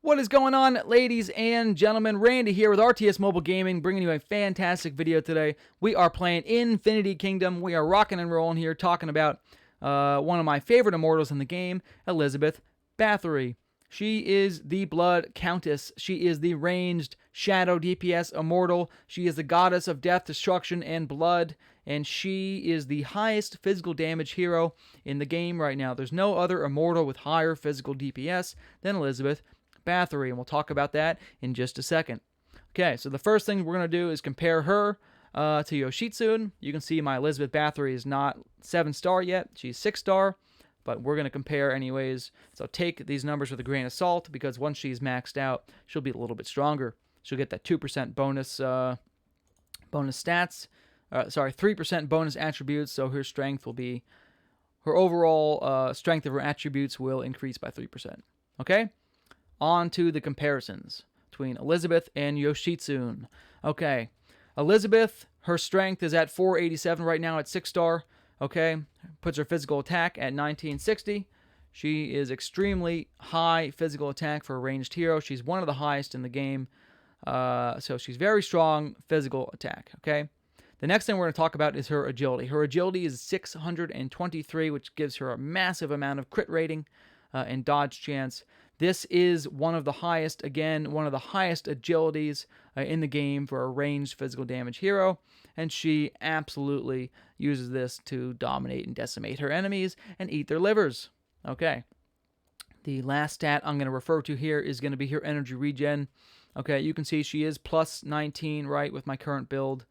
What is going on, ladies and gentlemen? Randy here with RTS Mobile Gaming, bringing you a fantastic video today. We are playing Infinity Kingdom. We are rocking and rolling here, talking about one of my favorite immortals in the game, Elizabeth Bathory. She is the Blood Countess. She is the ranged shadow DPS immortal. She is the goddess of death, destruction, and blood, and she is the highest physical damage hero in the game right now. There's no other immortal with higher physical DPS than Elizabeth Bathory, and we'll talk about that in just a second. Okay, so the first thing we're going to do is compare her to Yoshitsune. You can see my Elizabeth Bathory is not 7-star yet. She's 6-star, but we're going to compare anyways. So take these numbers with a grain of salt, because once she's maxed out, she'll be a little bit stronger. She'll get that 2% bonus stats. 3% bonus attributes, so her strength will be, her overall strength of her attributes will increase by 3%. Okay? On to the comparisons between Elizabeth and Yoshitsune. Okay, Elizabeth, her strength is at 487 right now at 6-star. Okay, puts her physical attack at 1960. She is extremely high physical attack for a ranged hero. She's one of the highest in the game. So she's very strong physical attack. Okay, the next thing we're going to talk about is her agility. Her agility is 623, which gives her a massive amount of crit rating and dodge chance. This is one of the highest, again, one of the highest agilities in the game for a ranged physical damage hero, and she absolutely uses this to dominate and decimate her enemies and eat their livers. Okay. The last stat I'm going to refer to here is going to be her energy regen. Okay, you can see she is plus 19, right, with my current build.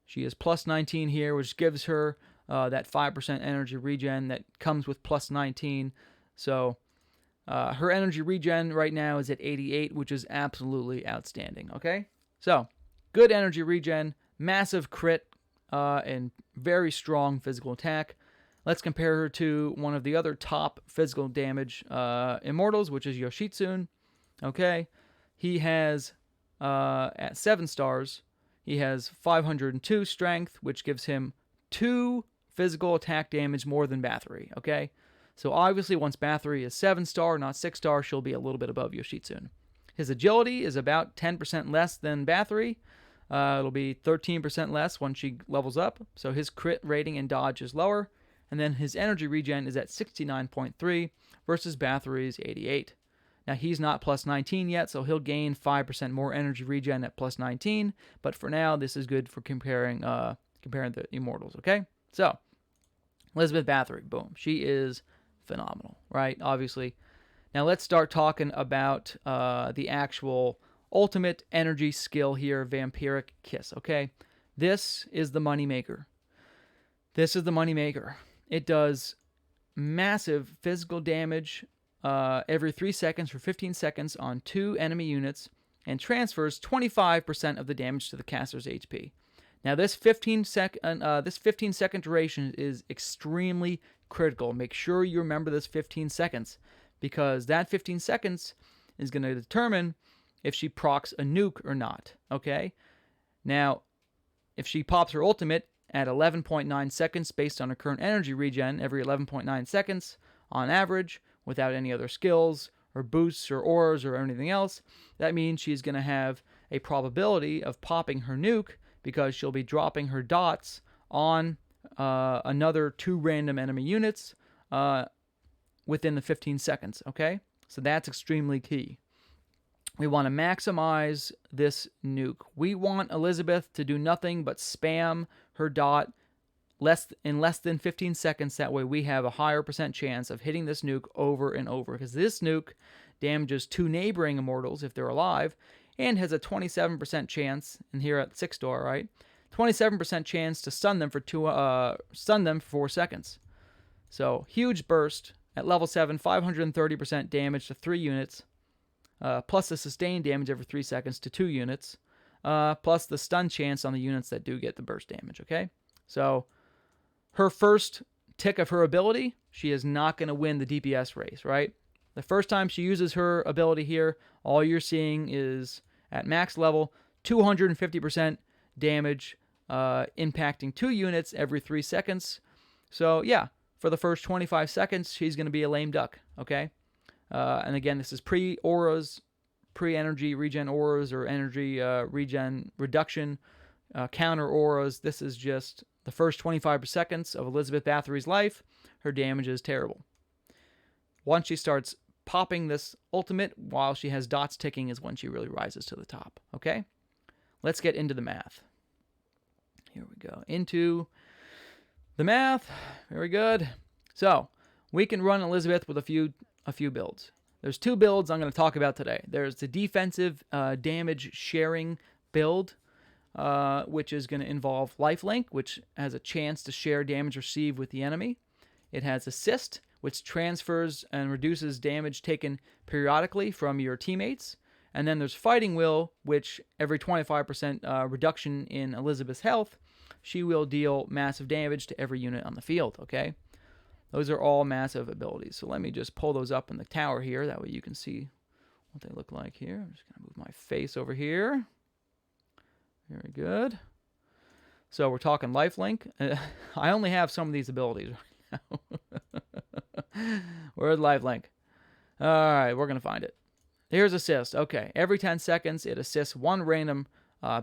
She is plus 19 here, which gives her that 5% energy regen that comes with plus 19. So her energy regen right now is at 88, which is absolutely outstanding, okay? So, good energy regen, massive crit, and very strong physical attack. Let's compare her to one of the other top physical damage immortals, which is Yoshitsune, okay? He has, at 7 stars, he has 502 strength, which gives him 2 physical attack damage more than Bathory, okay? So obviously, once Bathory is 7-star, not 6-star, she'll be a little bit above Yoshitsune. His agility is about 10% less than Bathory. It'll be 13% less when she levels up, so his crit rating and dodge is lower. And then his energy regen is at 69.3 versus Bathory's 88. Now, he's not plus 19 yet, so he'll gain 5% more energy regen at plus 19. But for now, this is good for comparing the immortals, okay? So, Elizabeth Bathory, boom. She is phenomenal, right? Obviously. Now let's start talking about the actual ultimate energy skill here, Vampiric Kiss, okay? This is the moneymaker. This is the moneymaker. It does massive physical damage every 3 seconds for 15 seconds on 2 enemy units and transfers 25% of the damage to the caster's HP. Now, this 15-second duration is extremely critical. Make sure you remember this 15 seconds, because that 15 seconds is going to determine if she procs a nuke or not, okay? Now, if she pops her ultimate at 11.9 seconds based on her current energy regen every 11.9 seconds on average, without any other skills or boosts or auras or anything else, that means she's going to have a probability of popping her nuke, because she'll be dropping her dots on another 2 random enemy units within the 15 seconds, okay? So that's extremely key. We want to maximize this nuke. We want Elizabeth to do nothing but spam her dot in less than 15 seconds. That way we have a higher % chance of hitting this nuke over and over, because this nuke damages 2 neighboring immortals if they're alive, and has a 27% chance, and here at 6-star, right? 27% chance to stun them for 4 seconds. So, huge burst. At level 7, 530% damage to 3 units, plus the sustained damage every 3 seconds to 2 units, plus the stun chance on the units that do get the burst damage, okay? So, her first tick of her ability, she is not going to win the DPS race, right? The first time she uses her ability here, all you're seeing is, at max level, 250% damage, impacting 2 units every 3 seconds. So, yeah, for the first 25 seconds, she's going to be a lame duck, okay? And again, this is pre-auras, pre-energy regen auras, or energy regen reduction counter auras. This is just the first 25 seconds of Elizabeth Bathory's life. Her damage is terrible. Once she starts popping this ultimate while she has dots ticking is when she really rises to the top. Okay? Let's get into the math. Here we go. Into the math. Very good. So, we can run Elizabeth with a few builds. There's 2 builds I'm going to talk about today. There's the defensive damage sharing build, which is going to involve lifelink, which has a chance to share damage received with the enemy. It has assist, which transfers and reduces damage taken periodically from your teammates. And then there's fighting will, which every 25% reduction in Elizabeth's health, she will deal massive damage to every unit on the field, okay? Those are all massive abilities. So let me just pull those up in the tower here. That way you can see what they look like here. I'm just going to move my face over here. Very good. So we're talking lifelink. I only have some of these abilities right now. Where's lifelink? All right, we're going to find it. Here's assist. Okay, every 10 seconds, it assists one random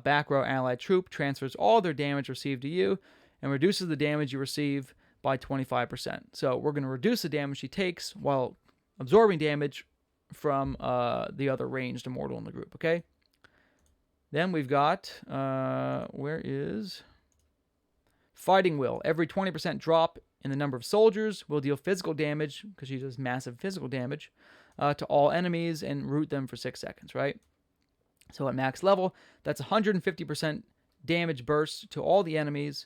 back row allied troop, transfers all their damage received to you, and reduces the damage you receive by 25%. So we're going to reduce the damage she takes while absorbing damage from the other ranged immortal in the group, okay? Then we've got, where is Fighting Will. Every 20% drop in the number of soldiers will deal physical damage, because she does massive physical damage, to all enemies and root them for 6 seconds, right? So at max level, that's 150% damage burst to all the enemies.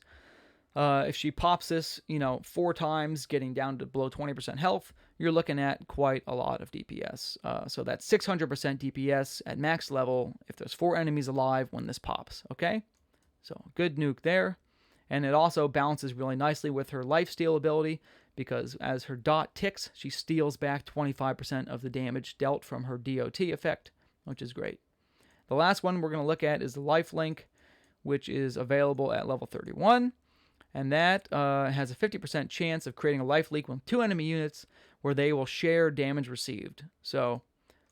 If she pops this, 4 times, getting down to below 20% health, you're looking at quite a lot of DPS. So that's 600% DPS at max level if there's 4 enemies alive when this pops, okay? So good nuke there. And it also balances really nicely with her lifesteal ability, because as her dot ticks, she steals back 25% of the damage dealt from her DOT effect, which is great. The last one we're going to look at is the lifelink, which is available at level 31. And that has a 50% chance of creating a life leak with 2 enemy units where they will share damage received. So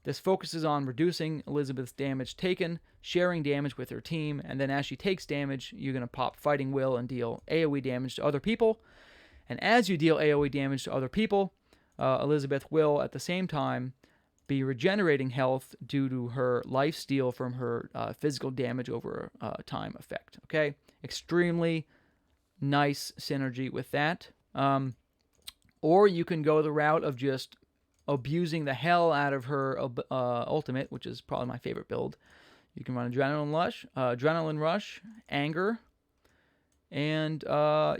this focuses on reducing Elizabeth's damage taken, sharing damage with her team, and then as she takes damage, you're going to pop Fighting Will and deal AoE damage to other people. And as you deal AoE damage to other people, Elizabeth will at the same time be regenerating health due to her life steal from her physical damage over time effect. Okay? Extremely nice synergy with that. Or you can go the route of just abusing the hell out of her ultimate, which is probably my favorite build. You can run Adrenaline Rush, Anger, and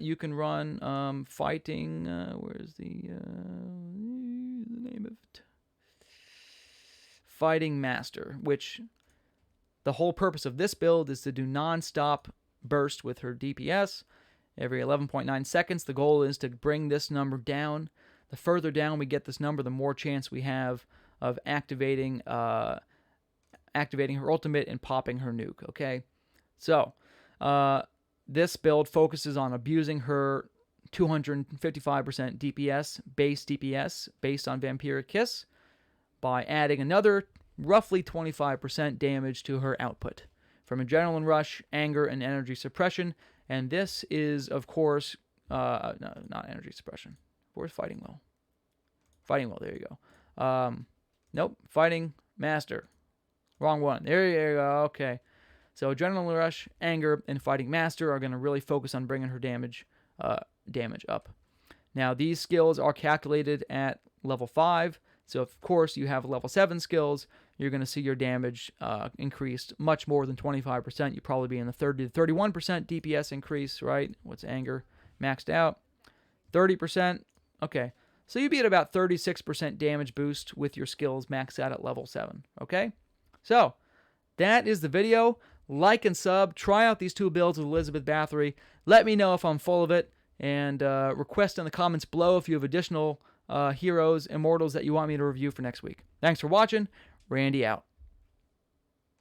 you can run Fighting. Where's the name of it? Fighting Master, which the whole purpose of this build is to do non-stop burst with her DPS. Every 11.9 seconds, the goal is to bring this number down. The further down we get this number, the more chance we have of activating her ultimate and popping her nuke, okay? So, this build focuses on abusing her 255% DPS, base DPS, based on Vampiric Kiss, by adding another roughly 25% damage to her output from Adrenaline Rush, Anger, and Energy Suppression. And this is, of course, no, not Energy Suppression. Where's Fighting Will? Fighting Will, there you go. Nope, Fighting Master. Wrong one. There you go, okay. So Adrenaline Rush, Anger, and Fighting Master are going to really focus on bringing her damage up. Now, these skills are calculated at level 5. So, of course, you have level 7 skills. You're going to see your damage increased much more than 25%. You'd probably be in the 30 to 31% DPS increase, right? What's Anger maxed out? 30%. Okay. So you'd be at about 36% damage boost with your skills maxed out at level 7. Okay? So, that is the video. Like and sub. Try out these 2 builds with Elizabeth Bathory. Let me know if I'm full of it. And request in the comments below if you have additional heroes, immortals that you want me to review for next week. Thanks for watching. Randy out.